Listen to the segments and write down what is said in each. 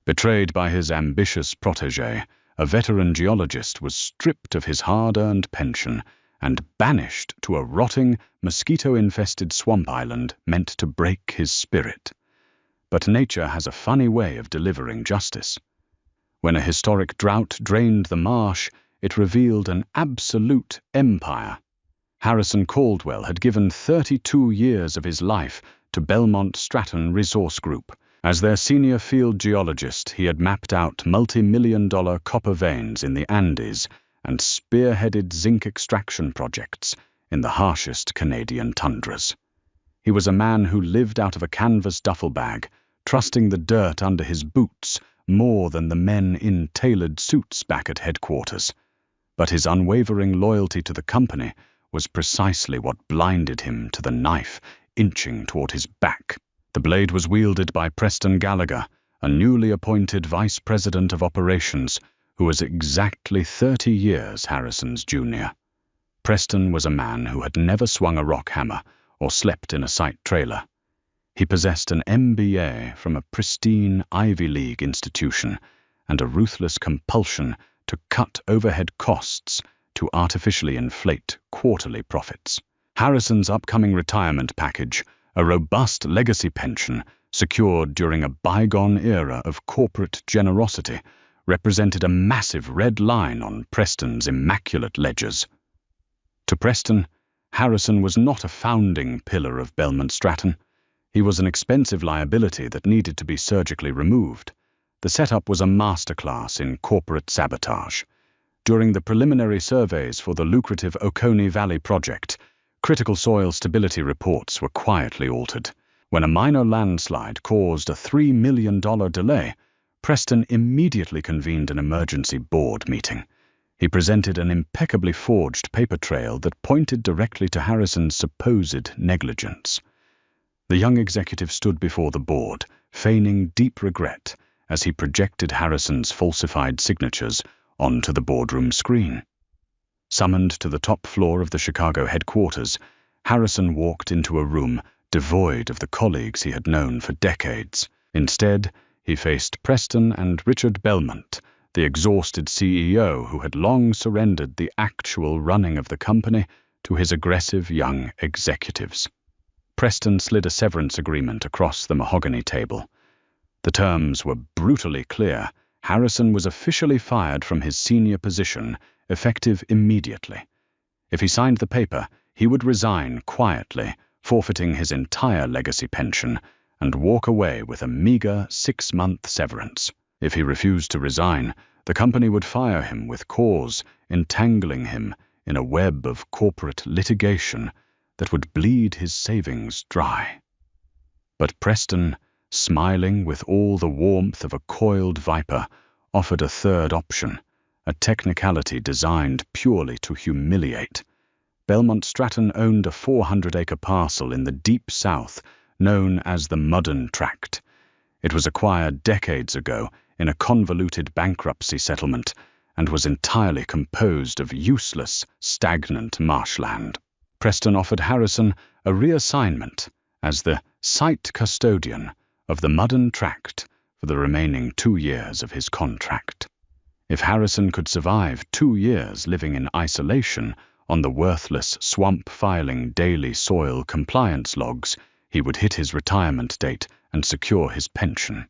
Betrayed by his ambitious protégé, a veteran geologist was stripped of his hard-earned pension and banished to a rotting, mosquito-infested swamp island meant to break his spirit. But nature has a funny way of delivering justice. When a historic drought drained the marsh, it revealed an absolute empire. Harrison Caldwell had given 32 years of his life to Belmont Stratton Resource Group. As their senior field geologist, he had mapped out multi-million-dollar copper veins in the Andes and spearheaded zinc extraction projects in the harshest Canadian tundras. He was a man who lived out of a canvas duffel bag, trusting the dirt under his boots more than the men in tailored suits back at headquarters. But his unwavering loyalty to the company was precisely what blinded him to the knife inching toward his back. The blade was wielded by Preston Gallagher, a newly appointed vice president of operations who was exactly 30 years Harrison's junior. Preston was a man who had never swung a rock hammer or slept in a site trailer. He possessed an MBA from a pristine Ivy League institution and a ruthless compulsion to cut overhead costs to artificially inflate quarterly profits. Harrison's upcoming retirement package, a robust legacy pension secured during a bygone era of corporate generosity, represented a massive red line on Preston's immaculate ledgers. To Preston, Harrison was not a founding pillar of Belmont Stratton. He was an expensive liability that needed to be surgically removed. The setup was a masterclass in corporate sabotage. During the preliminary surveys for the lucrative Oconee Valley project, critical soil stability reports were quietly altered. When a minor landslide caused a $3 million delay, Preston immediately convened an emergency board meeting. He presented an impeccably forged paper trail that pointed directly to Harrison's supposed negligence. The young executive stood before the board, feigning deep regret as he projected Harrison's falsified signatures onto the boardroom screen. Summoned to the top floor of the Chicago headquarters, Harrison walked into a room devoid of the colleagues he had known for decades. Instead, he faced Preston and Richard Belmont, the exhausted CEO who had long surrendered the actual running of the company to his aggressive young executives. Preston slid a severance agreement across the mahogany table. The terms were brutally clear. Harrison was officially fired from his senior position, effective immediately. If he signed the paper, he would resign quietly, forfeiting his entire legacy pension, and walk away with a meager 6-month severance. If he refused to resign, the company would fire him with cause, entangling him in a web of corporate litigation that would bleed his savings dry. But Preston, smiling with all the warmth of a coiled viper, offered a third option, a technicality designed purely to humiliate. Belmont Stratton owned a 400-acre parcel in the deep south known as the Mudden Tract. It was acquired decades ago in a convoluted bankruptcy settlement and was entirely composed of useless, stagnant marshland. Preston offered Harrison a reassignment as the site custodian of the Mudden Tract for the remaining 2 years of his contract. If Harrison could survive 2 years living in isolation on the worthless swamp-filing daily soil compliance logs, he would hit his retirement date and secure his pension.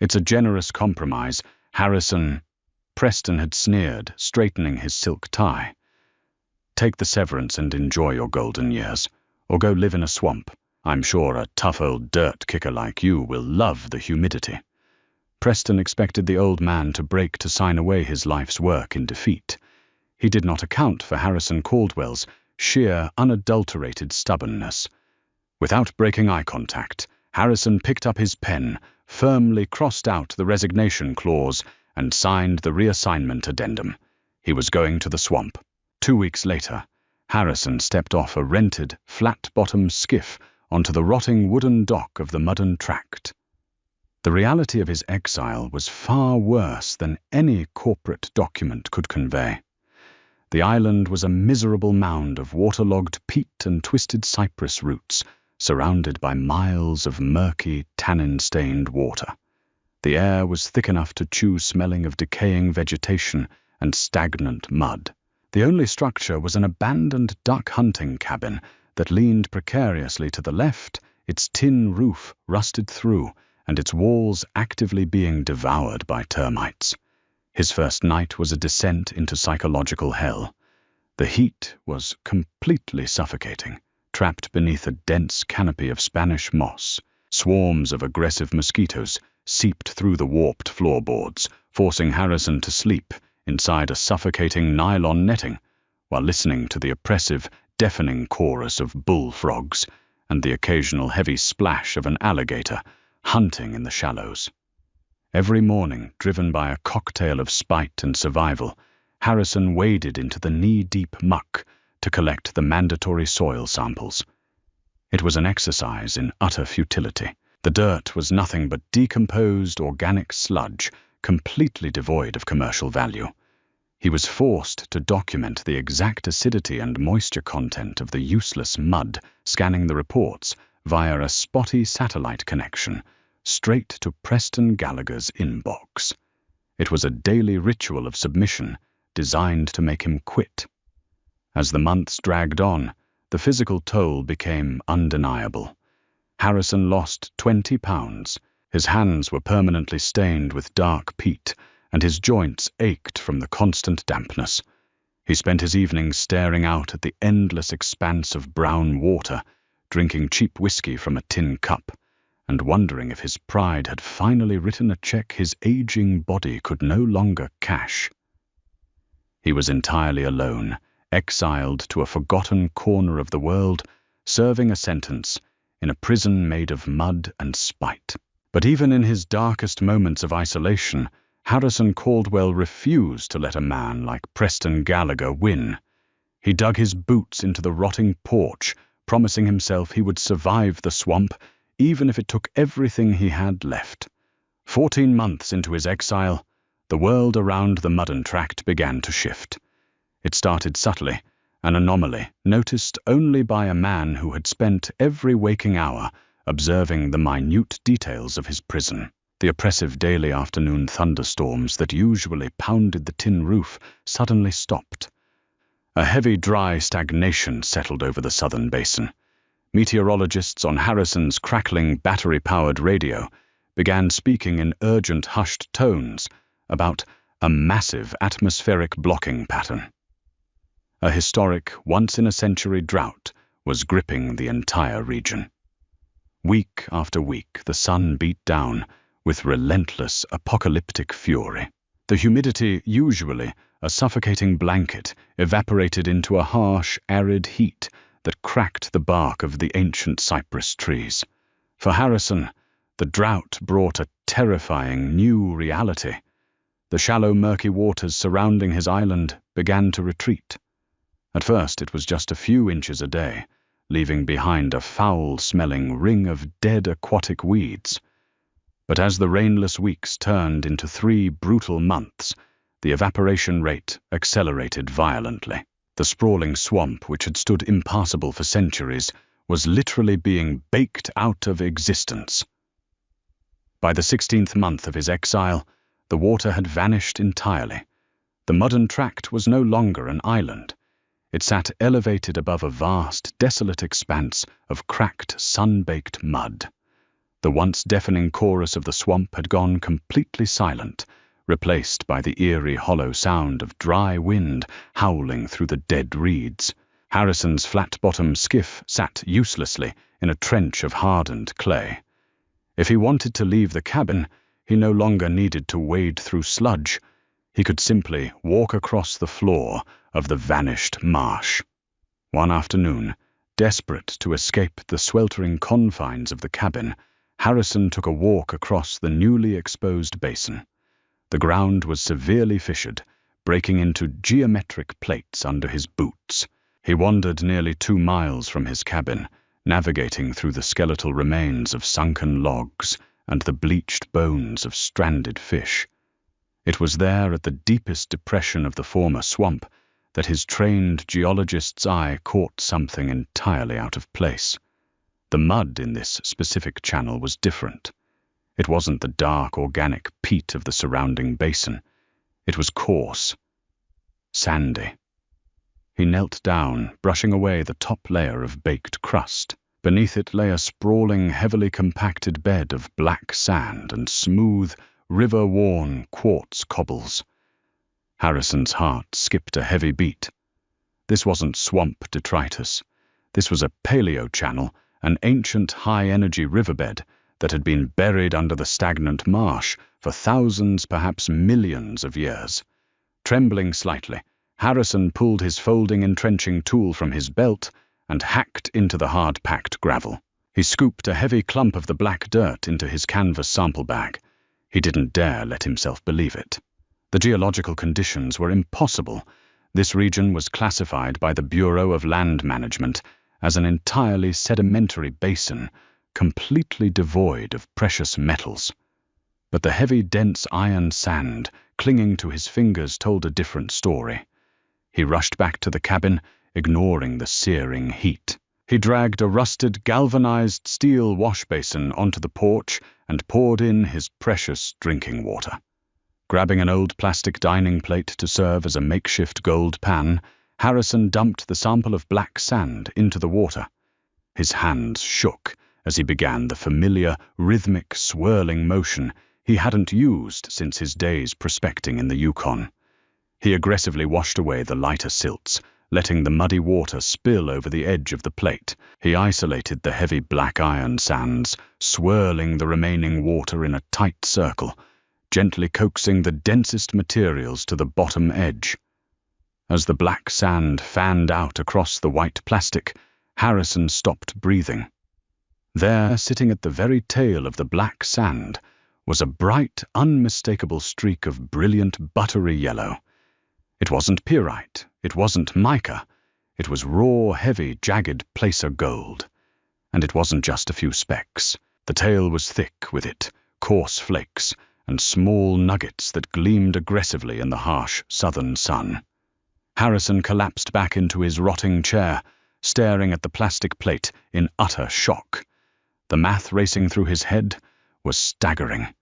It's a generous compromise, Preston had sneered, straightening his silk tie. Take the severance and enjoy your golden years, or go live in a swamp. I'm sure a tough old dirt kicker like you will love the humidity. Preston expected the old man to break to sign away his life's work in defeat. He did not account for Harrison Caldwell's sheer, unadulterated stubbornness. Without breaking eye contact, Harrison picked up his pen, firmly crossed out the resignation clause, and signed the reassignment addendum. He was going to the swamp. 2 weeks later, Harrison stepped off a rented, flat-bottomed skiff onto the rotting wooden dock of the Mudden Tract. The reality of his exile was far worse than any corporate document could convey. The island was a miserable mound of waterlogged peat and twisted cypress roots, surrounded by miles of murky, tannin-stained water. The air was thick enough to chew, smelling of decaying vegetation and stagnant mud. The only structure was an abandoned duck hunting cabin that leaned precariously to the left, its tin roof rusted through and its walls actively being devoured by termites. His first night was a descent into psychological hell. The heat was completely suffocating, trapped beneath a dense canopy of Spanish moss. Swarms of aggressive mosquitoes seeped through the warped floorboards, forcing Harrison to sleep inside a suffocating nylon netting, while listening to the oppressive, deafening chorus of bullfrogs and the occasional heavy splash of an alligator hunting in the shallows. Every morning, driven by a cocktail of spite and survival, Harrison waded into the knee-deep muck to collect the mandatory soil samples. It was an exercise in utter futility. The dirt was nothing but decomposed organic sludge, completely devoid of commercial value. He was forced to document the exact acidity and moisture content of the useless mud, scanning the reports via a spotty satellite connection straight to Preston Gallagher's inbox. It was a daily ritual of submission designed to make him quit. As the months dragged on, the physical toll became undeniable. Harrison lost 20 pounds. His hands were permanently stained with dark peat, and his joints ached from the constant dampness. He spent his evenings staring out at the endless expanse of brown water, drinking cheap whiskey from a tin cup, and wondering if his pride had finally written a check his aging body could no longer cash. He was entirely alone, exiled to a forgotten corner of the world, serving a sentence in a prison made of mud and spite. But even in his darkest moments of isolation, Harrison Caldwell refused to let a man like Preston Gallagher win. He dug his boots into the rotting porch, promising himself he would survive the swamp, even if it took everything he had left. 14 months into his exile, the world around the Mudden Tract began to shift. It started subtly, an anomaly noticed only by a man who had spent every waking hour observing the minute details of his prison. The oppressive daily afternoon thunderstorms that usually pounded the tin roof suddenly stopped. A heavy, dry stagnation settled over the southern basin. Meteorologists on Harrison's crackling battery-powered radio began speaking in urgent, hushed tones about a massive atmospheric blocking pattern. A historic, once-in-a-century drought was gripping the entire region. Week after week, the sun beat down with relentless, apocalyptic fury. The humidity, usually a suffocating blanket, evaporated into a harsh, arid heat that cracked the bark of the ancient cypress trees. For Harrison, the drought brought a terrifying new reality. The shallow, murky waters surrounding his island began to retreat. At first, it was just a few inches a day, leaving behind a foul-smelling ring of dead aquatic weeds. But as the rainless weeks turned into 3 brutal months, the evaporation rate accelerated violently. The sprawling swamp, which had stood impassable for centuries, was literally being baked out of existence. By the 16th month of his exile, the water had vanished entirely. The Mudden Tract was no longer an island. It sat elevated above a vast, desolate expanse of cracked, sun-baked mud. The once deafening chorus of the swamp had gone completely silent, replaced by the eerie, hollow sound of dry wind howling through the dead reeds. Harrison's flat-bottomed skiff sat uselessly in a trench of hardened clay. If he wanted to leave the cabin, he no longer needed to wade through sludge. He could simply walk across the floor of the vanished marsh. One afternoon, desperate to escape the sweltering confines of the cabin, Harrison took a walk across the newly exposed basin. The ground was severely fissured, breaking into geometric plates under his boots. He wandered nearly 2 miles from his cabin, navigating through the skeletal remains of sunken logs and the bleached bones of stranded fish. It was there at the deepest depression of the former swamp that his trained geologist's eye caught something entirely out of place. The mud in this specific channel was different. It wasn't the dark, organic peat of the surrounding basin. It was coarse, sandy. He knelt down, brushing away the top layer of baked crust. Beneath it lay a sprawling, heavily compacted bed of black sand and smooth, river-worn quartz cobbles. Harrison's heart skipped a heavy beat. This wasn't swamp detritus. This was a paleochannel, an ancient high-energy riverbed that had been buried under the stagnant marsh for thousands, perhaps millions of years. Trembling slightly, Harrison pulled his folding entrenching tool from his belt and hacked into the hard-packed gravel. He scooped a heavy clump of the black dirt into his canvas sample bag. He didn't dare let himself believe it. The geological conditions were impossible. This region was classified by the Bureau of Land Management as an entirely sedimentary basin, completely devoid of precious metals. But the heavy, dense iron sand clinging to his fingers told a different story. He rushed back to the cabin, ignoring the searing heat. He dragged a rusted, galvanized steel wash basin onto the porch and poured in his precious drinking water. Grabbing an old plastic dining plate to serve as a makeshift gold pan, Harrison dumped the sample of black sand into the water. His hands shook as he began the familiar, rhythmic, swirling motion he hadn't used since his days prospecting in the Yukon. He aggressively washed away the lighter silts, letting the muddy water spill over the edge of the plate. He isolated the heavy black iron sands, swirling the remaining water in a tight circle, gently coaxing the densest materials to the bottom edge. As the black sand fanned out across the white plastic, Harrison stopped breathing. There, sitting at the very tail of the black sand, was a bright, unmistakable streak of brilliant buttery yellow. It wasn't pyrite, it wasn't mica, it was raw, heavy, jagged placer gold. And it wasn't just a few specks. The tail was thick with it, coarse flakes, and small nuggets that gleamed aggressively in the harsh southern sun. Harrison collapsed back into his rotting chair, staring at the plastic plate in utter shock. The math racing through his head was staggering.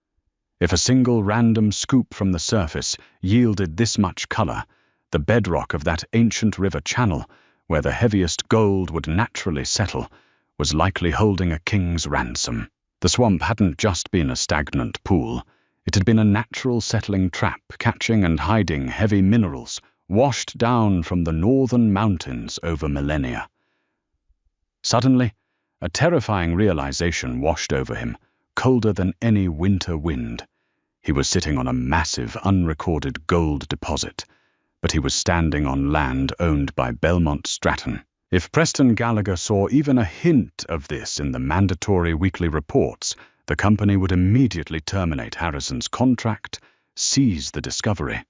If a single random scoop from the surface yielded this much color, the bedrock of that ancient river channel, where the heaviest gold would naturally settle, was likely holding a king's ransom. The swamp hadn't just been a stagnant pool. It had been a natural settling trap, catching and hiding heavy minerals washed down from the northern mountains over millennia. Suddenly, a terrifying realization washed over him, colder than any winter wind. He was sitting on a massive, unrecorded gold deposit, but he was standing on land owned by Belmont Stratton. If Preston Gallagher saw even a hint of this in the mandatory weekly reports, the company would immediately terminate Harrison's contract, seize the discovery,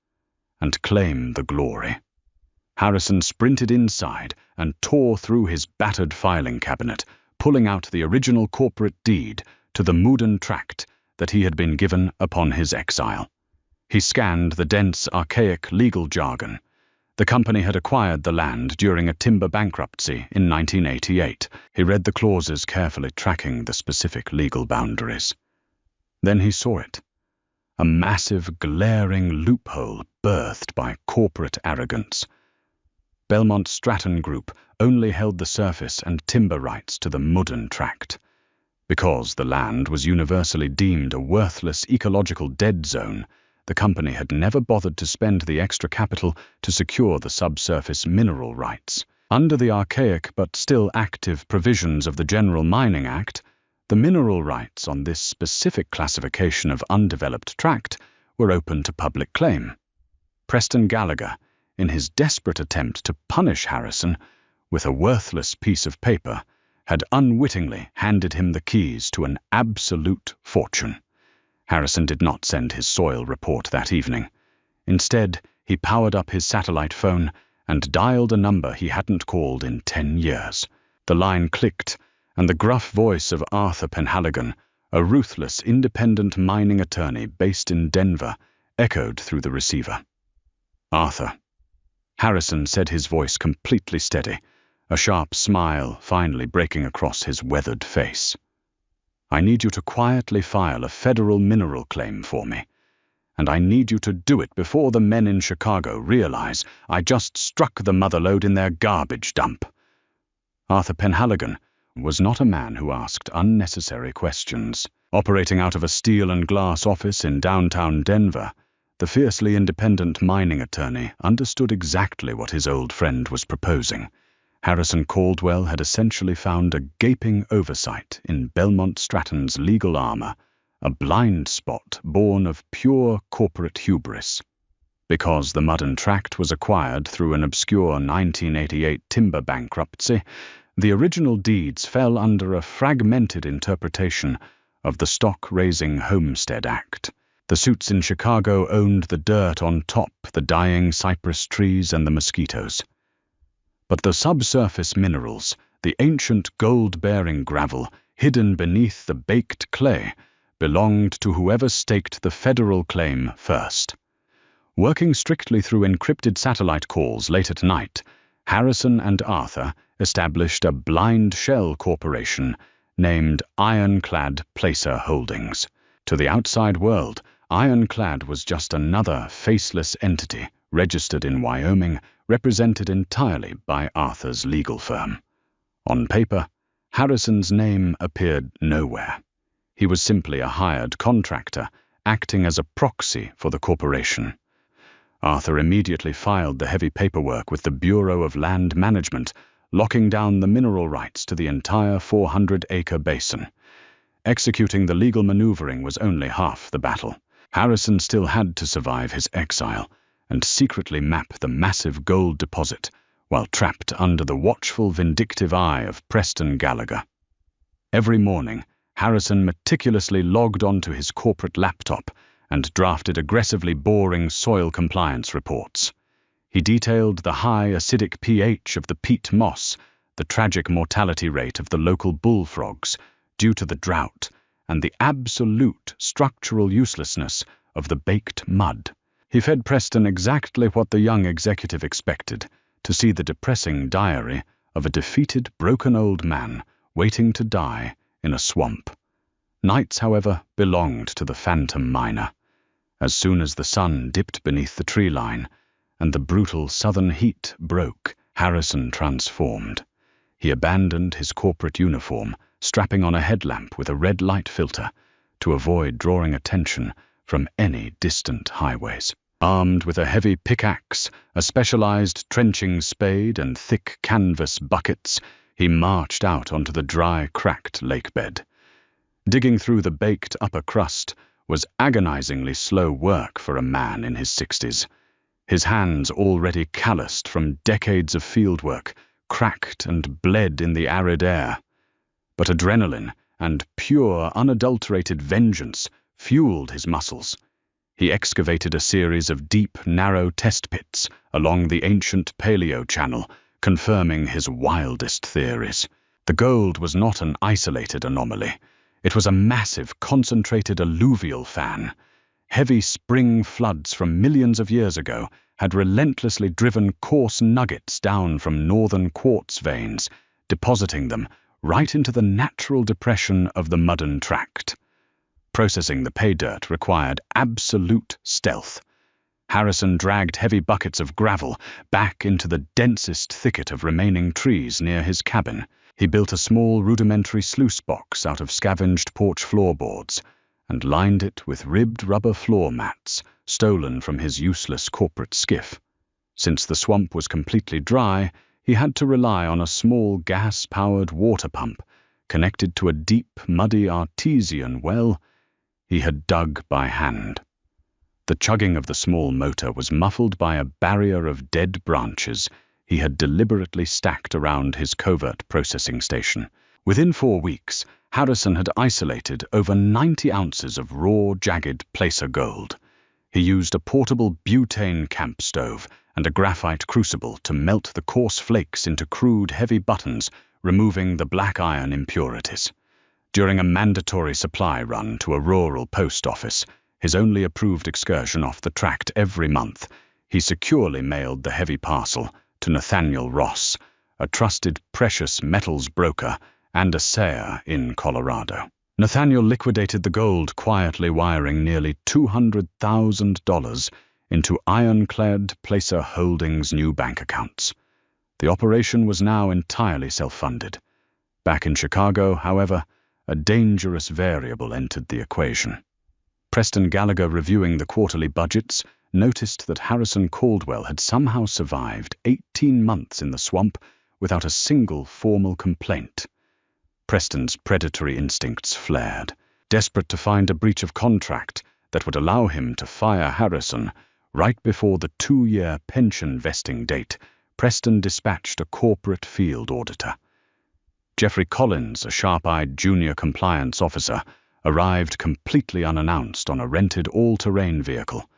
and claim the glory. Harrison sprinted inside and tore through his battered filing cabinet, pulling out the original corporate deed to the Moodin Tract that he had been given upon his exile. He scanned the dense, archaic legal jargon. The company had acquired the land during a timber bankruptcy in 1988. He read the clauses carefully, tracking the specific legal boundaries. Then he saw it. A massive, glaring loophole birthed by corporate arrogance. Belmont Stratton Group only held the surface and timber rights to the Moodin Tract. Because the land was universally deemed a worthless ecological dead zone, the company had never bothered to spend the extra capital to secure the subsurface mineral rights. Under the archaic but still active provisions of the General Mining Act, the mineral rights on this specific classification of undeveloped tract were open to public claim. Preston Gallagher, in his desperate attempt to punish Harrison with a worthless piece of paper, had unwittingly handed him the keys to an absolute fortune. Harrison did not send his soil report that evening. Instead, he powered up his satellite phone and dialed a number he hadn't called in 10 years. The line clicked, and the gruff voice of Arthur Penhaligon, a ruthless, independent mining attorney based in Denver, echoed through the receiver. "Arthur." Harrison said, his voice completely steady, a sharp smile finally breaking across his weathered face. I need you to quietly file a federal mineral claim for me. And I need you to do it before the men in Chicago realize I just struck the motherlode in their garbage dump." Arthur Penhaligon was not a man who asked unnecessary questions. Operating out of a steel and glass office in downtown Denver, the fiercely independent mining attorney understood exactly what his old friend was proposing. Harrison Caldwell had essentially found a gaping oversight in Belmont Stratton's legal armor, a blind spot born of pure corporate hubris. Because the Mudden Tract was acquired through an obscure 1988 timber bankruptcy, the original deeds fell under a fragmented interpretation of the Stock-Raising Homestead Act. The suits in Chicago owned the dirt on top, the dying cypress trees and the mosquitoes. But the subsurface minerals, the ancient gold-bearing gravel hidden beneath the baked clay, belonged to whoever staked the federal claim first. Working strictly through encrypted satellite calls late at night, Harrison and Arthur established a blind shell corporation named Ironclad Placer Holdings. To the outside world, Ironclad was just another faceless entity registered in Wyoming, represented entirely by Arthur's legal firm. On paper, Harrison's name appeared nowhere. He was simply a hired contractor, acting as a proxy for the corporation. Arthur immediately filed the heavy paperwork with the Bureau of Land Management, locking down the mineral rights to the entire 400-acre basin. Executing the legal maneuvering was only half the battle. Harrison still had to survive his exile and secretly map the massive gold deposit while trapped under the watchful, vindictive eye of Preston Gallagher. Every morning, Harrison meticulously logged onto his corporate laptop and drafted aggressively boring soil compliance reports. He detailed the high acidic pH of the peat moss, the tragic mortality rate of the local bullfrogs due to the drought, and the absolute structural uselessness of the baked mud. He fed Preston exactly what the young executive expected, to see the depressing diary of a defeated, broken old man waiting to die in a swamp. Nights, however, belonged to the phantom miner. As soon as the sun dipped beneath the tree line and the brutal southern heat broke, Harrison transformed. He abandoned his corporate uniform, strapping on a headlamp with a red light filter to avoid drawing attention from any distant highways. Armed with a heavy pickaxe, a specialized trenching spade, and thick canvas buckets, he marched out onto the dry, cracked lakebed. Digging through the baked upper crust was agonizingly slow work for a man in his 60s. His hands, already calloused from decades of fieldwork, cracked and bled in the arid air. But adrenaline and pure, unadulterated vengeance fueled his muscles. He excavated a series of deep, narrow test pits along the ancient Paleo Channel, confirming his wildest theories. The gold was not an isolated anomaly. It was a massive, concentrated alluvial fan. Heavy spring floods from millions of years ago had relentlessly driven coarse nuggets down from northern quartz veins, depositing them right into the natural depression of the Mudden Tract. Processing the pay dirt required absolute stealth. Harrison dragged heavy buckets of gravel back into the densest thicket of remaining trees near his cabin. He built a small rudimentary sluice box out of scavenged porch floorboards and lined it with ribbed rubber floor mats stolen from his useless corporate skiff. Since the swamp was completely dry, he had to rely on a small gas-powered water pump connected to a deep, muddy artesian well he had dug by hand. The chugging of the small motor was muffled by a barrier of dead branches he had deliberately stacked around his covert processing station. Within 4 weeks, Harrison had isolated over 90 ounces of raw, jagged placer gold. He used a portable butane camp stove and a graphite crucible to melt the coarse flakes into crude, heavy buttons, removing the black iron impurities. During a mandatory supply run to a rural post office, his only approved excursion off the tract every month, he securely mailed the heavy parcel to Nathaniel Ross, a trusted precious metals broker and assayer in Colorado. Nathaniel liquidated the gold, quietly wiring nearly $200,000 into ironclad Placer Holdings' new bank accounts. The operation was now entirely self-funded. Back in Chicago, however, a dangerous variable entered the equation. Preston Gallagher, reviewing the quarterly budgets, noticed that Harrison Caldwell had somehow survived 18 months in the swamp without a single formal complaint. Preston's predatory instincts flared. Desperate to find a breach of contract that would allow him to fire Harrison right before the 2-year pension vesting date, Preston dispatched a corporate field auditor. Jeffrey Collins, a sharp-eyed junior compliance officer, arrived completely unannounced on a rented all-terrain vehicle.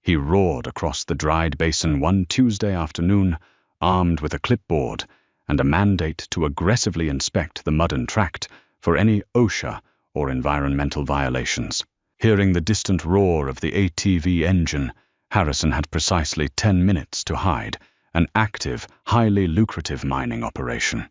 He roared across the dried basin one Tuesday afternoon, armed with a clipboard and a mandate to aggressively inspect the Mudden Tract for any OSHA or environmental violations. Hearing the distant roar of the ATV engine, Harrison had precisely 10 minutes to hide, an active, highly lucrative mining operation.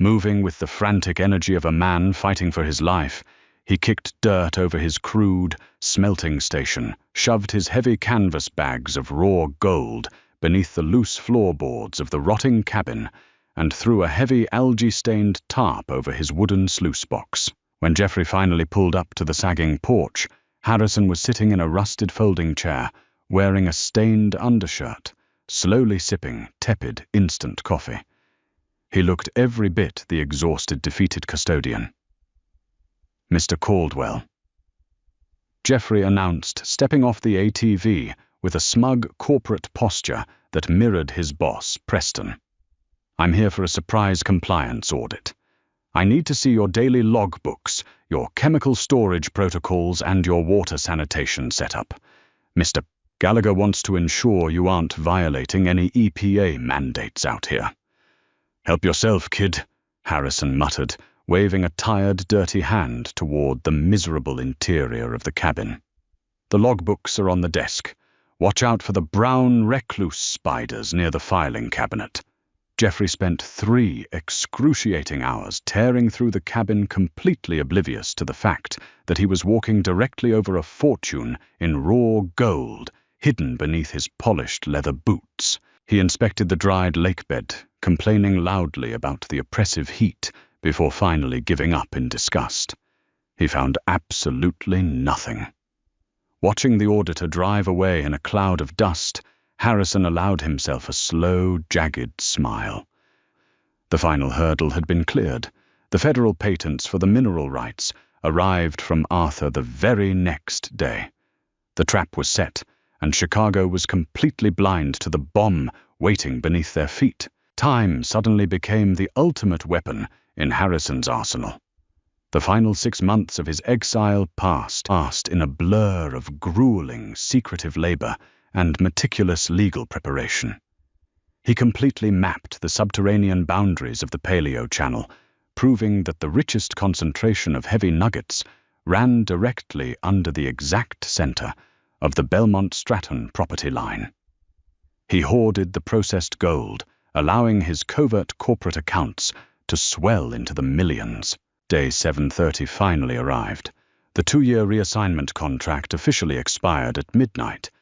Moving with the frantic energy of a man fighting for his life, he kicked dirt over his crude smelting station, shoved his heavy canvas bags of raw gold beneath the loose floorboards of the rotting cabin, and threw a heavy algae-stained tarp over his wooden sluice box. When Jeffrey finally pulled up to the sagging porch, Harrison was sitting in a rusted folding chair, wearing a stained undershirt, slowly sipping tepid instant coffee. He looked every bit the exhausted, defeated custodian. "Mr. Caldwell," Jeffrey announced, stepping off the ATV with a smug corporate posture that mirrored his boss, Preston. "I'm here for a surprise compliance audit. I need to see your daily logbooks, your chemical storage protocols, and your water sanitation setup. Mr. Gallagher wants to ensure you aren't violating any EPA mandates out here." "Help yourself, kid," Harrison muttered, waving a tired, dirty hand toward the miserable interior of the cabin. "The logbooks are on the desk. Watch out for the brown recluse spiders near the filing cabinet." Jeffrey spent 3 excruciating hours tearing through the cabin, completely oblivious to the fact that he was walking directly over a fortune in raw gold hidden beneath his polished leather boots. He inspected the dried lakebed, complaining loudly about the oppressive heat before finally giving up in disgust. He found absolutely nothing. Watching the auditor drive away in a cloud of dust, Harrison allowed himself a slow, jagged smile. The final hurdle had been cleared. The federal patents for the mineral rights arrived from Arthur the very next day. The trap was set, and Chicago was completely blind to the bomb waiting beneath their feet. Time suddenly became the ultimate weapon in Harrison's arsenal. The final 6 months of his exile passed in a blur of grueling, secretive labor and meticulous legal preparation. He completely mapped the subterranean boundaries of the Paleo Channel, proving that the richest concentration of heavy nuggets ran directly under the exact center of the Belmont-Stratton property line. He hoarded the processed gold, allowing his covert corporate accounts to swell into the millions. Day 730 finally arrived. The 2-year reassignment contract officially expired at midnight.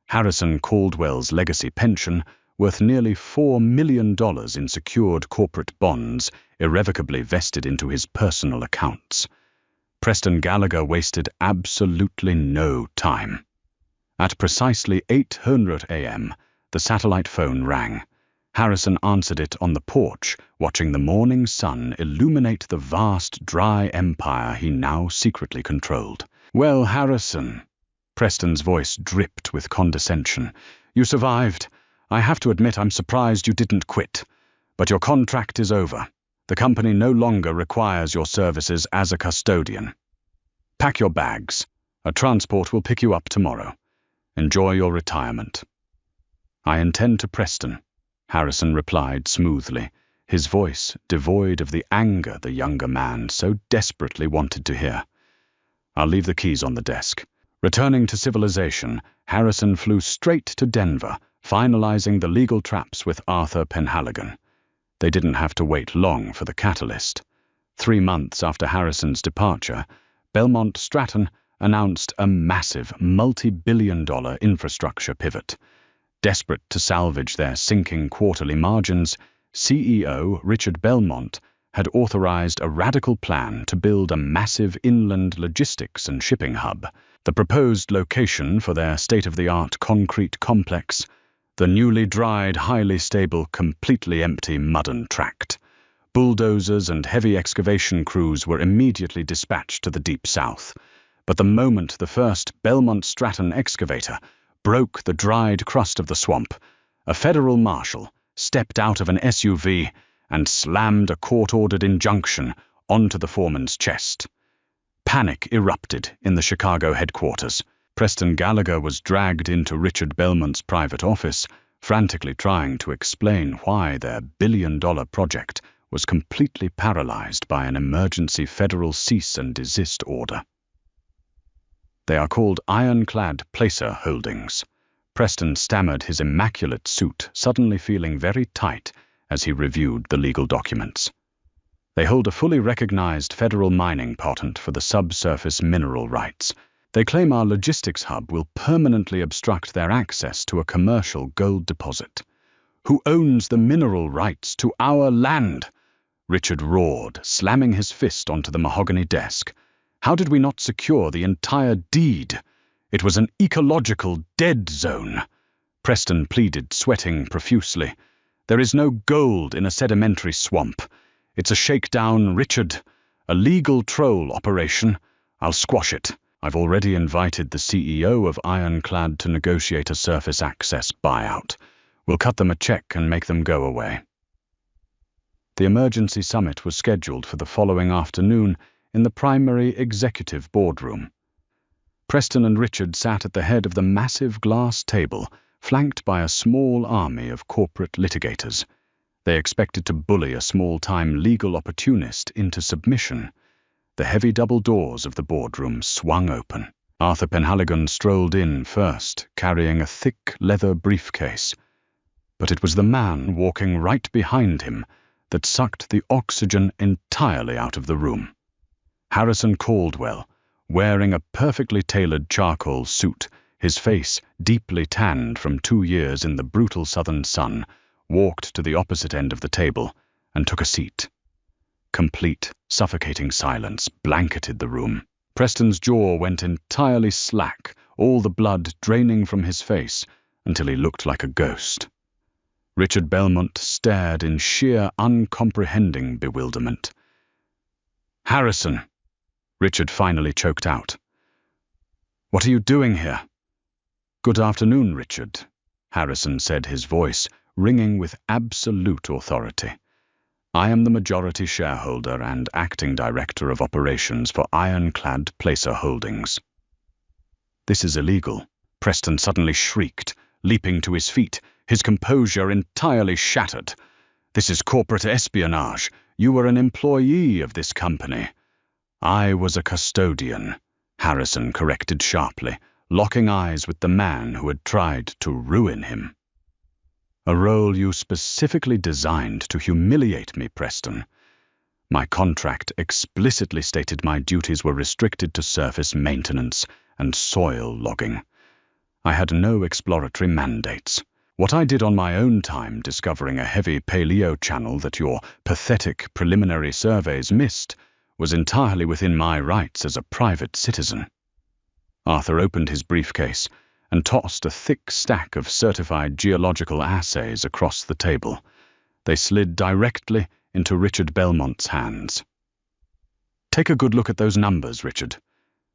Harrison Caldwell's legacy pension, worth nearly $4 million in secured corporate bonds, irrevocably vested into his personal accounts. Preston Gallagher wasted absolutely no time. At precisely 8:00 a.m., the satellite phone rang. Harrison answered it on the porch, watching the morning sun illuminate the vast, dry empire he now secretly controlled. "Well, Harrison," Preston's voice dripped with condescension, "you survived. I have to admit I'm surprised you didn't quit. But your contract is over. The company no longer requires your services as a custodian. Pack your bags. A transport will pick you up tomorrow. Enjoy your retirement." "I intend to Preston," Harrison replied smoothly, his voice devoid of the anger the younger man so desperately wanted to hear. "I'll leave the keys on the desk." Returning to civilization, Harrison flew straight to Denver, finalizing the legal traps with Arthur Penhaligon. They didn't have to wait long for the catalyst. 3 months after Harrison's departure, Belmont Stratton announced a massive multi-billion-dollar infrastructure pivot. Desperate to salvage their sinking quarterly margins, CEO Richard Belmont had authorized a radical plan to build a massive inland logistics and shipping hub. The proposed location for their state-of-the-art concrete complex, the newly dried, highly stable, completely empty Mudden Tract. Bulldozers and heavy excavation crews were immediately dispatched to the Deep South. But the moment the first Belmont Stratton excavator broke the dried crust of the swamp, a federal marshal stepped out of an SUV and slammed a court-ordered injunction onto the foreman's chest. Panic erupted in the Chicago headquarters. Preston Gallagher was dragged into Richard Belmont's private office, frantically trying to explain why their billion-dollar project was completely paralyzed by an emergency federal cease and desist order. They are called Ironclad Placer Holdings. Preston stammered, his immaculate suit suddenly feeling very tight as he reviewed the legal documents. They hold a fully recognized federal mining patent for the subsurface mineral rights. They claim our logistics hub will permanently obstruct their access to a commercial gold deposit. Who owns the mineral rights to our land? Richard roared, slamming his fist onto the mahogany desk. How did we not secure the entire deed? It was an ecological dead zone. Preston pleaded, sweating profusely. There is no gold in a sedimentary swamp. It's a shakedown, Richard. A legal troll operation. I'll squash it. I've already invited the CEO of Ironclad to negotiate a surface access buyout. We'll cut them a check and make them go away. The emergency summit was scheduled for the following afternoon in the primary executive boardroom. Preston and Richard sat at the head of the massive glass table, flanked by a small army of corporate litigators. They expected to bully a small-time legal opportunist into submission. The heavy double doors of the boardroom swung open. Arthur Penhaligon strolled in first, carrying a thick leather briefcase. But it was the man walking right behind him that sucked the oxygen entirely out of the room. Harrison Caldwell, wearing a perfectly tailored charcoal suit, his face deeply tanned from 2 years in the brutal southern sun, walked to the opposite end of the table and took a seat. Complete, suffocating silence blanketed the room. Preston's jaw went entirely slack, all the blood draining from his face until he looked like a ghost. Richard Belmont stared in sheer, uncomprehending bewilderment. "Harrison," Richard finally choked out. "What are you doing here?" "Good afternoon, Richard," Harrison said, his voice ringing with absolute authority. "I am the majority shareholder and acting director of operations for Ironclad Placer Holdings." "This is illegal," Preston suddenly shrieked, leaping to his feet, his composure entirely shattered. "This is corporate espionage. You were an employee of this company." "I was a custodian," Harrison corrected sharply, locking eyes with the man who had tried to ruin him. "A role you specifically designed to humiliate me, Preston. My contract explicitly stated my duties were restricted to surface maintenance and soil logging. I had no exploratory mandates. What I did on my own time discovering a heavy paleo channel that your pathetic preliminary surveys missed was entirely within my rights as a private citizen." Arthur opened his briefcase and tossed a thick stack of certified geological assays across the table. They slid directly into Richard Belmont's hands. "Take a good look at those numbers, Richard,"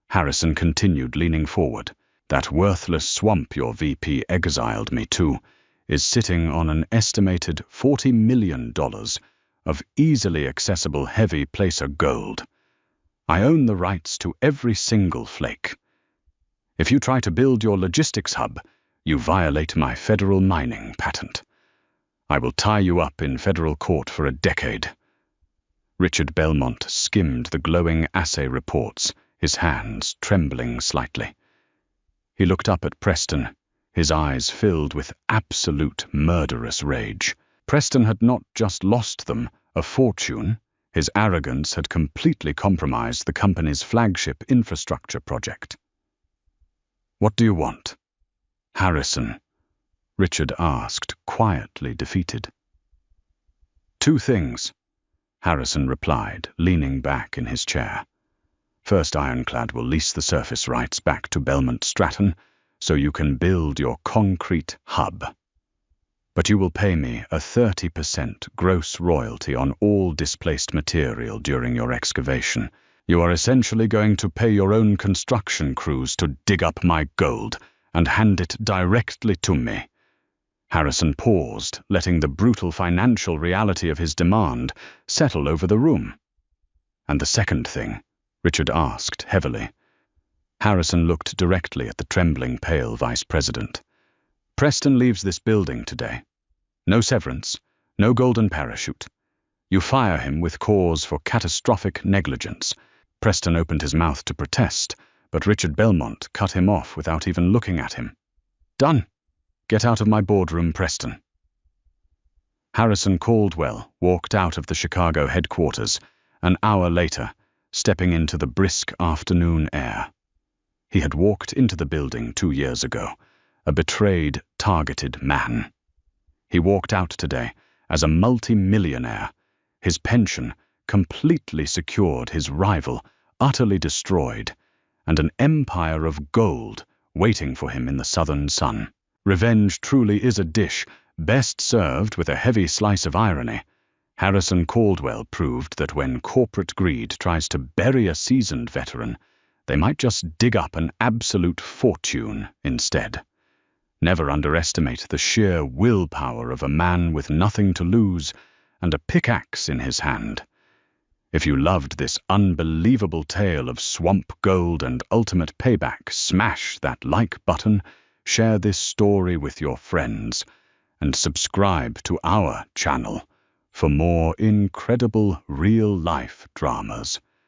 Harrison continued, leaning forward. "That worthless swamp your VP exiled me to is sitting on an estimated $40 million of easily accessible heavy placer gold. I own the rights to every single flake. If you try to build your logistics hub, you violate my federal mining patent. I will tie you up in federal court for a decade." Richard Belmont skimmed the glowing assay reports, his hands trembling slightly. He looked up at Preston, his eyes filled with absolute murderous rage. Preston had not just lost them a fortune, His arrogance had completely compromised the company's flagship infrastructure project. "What do you want?" "Harrison," Richard asked, quietly defeated. "Two things," Harrison replied, leaning back in his chair. "First, Ironclad will lease the surface rights back to Belmont Stratton so you can build your concrete hub. But you will pay me a 30% gross royalty on all displaced material during your excavation. You are essentially going to pay your own construction crews to dig up my gold and hand it directly to me." Harrison paused, letting the brutal financial reality of his demand settle over the room. "And the second thing?" Richard asked heavily. Harrison looked directly at the trembling, pale vice president. "Preston leaves this building today. No severance, no golden parachute. You fire him with cause for catastrophic negligence." Preston opened his mouth to protest, but Richard Belmont cut him off without even looking at him. "Done. Get out of my boardroom, Preston." Harrison Caldwell walked out of the Chicago headquarters an hour later, stepping into the brisk afternoon air. He had walked into the building 2 years ago, a betrayed, targeted man. He walked out today as a multi-millionaire, his pension completely secured, his rival utterly destroyed, and an empire of gold waiting for him in the southern sun. Revenge truly is a dish best served with a heavy slice of irony. Harrison Caldwell proved that when corporate greed tries to bury a seasoned veteran, they might just dig up an absolute fortune instead. Never underestimate the sheer willpower of a man with nothing to lose and a pickaxe in his hand. If you loved this unbelievable tale of swamp gold and ultimate payback, smash that like button, share this story with your friends, and subscribe to our channel for more incredible real-life dramas.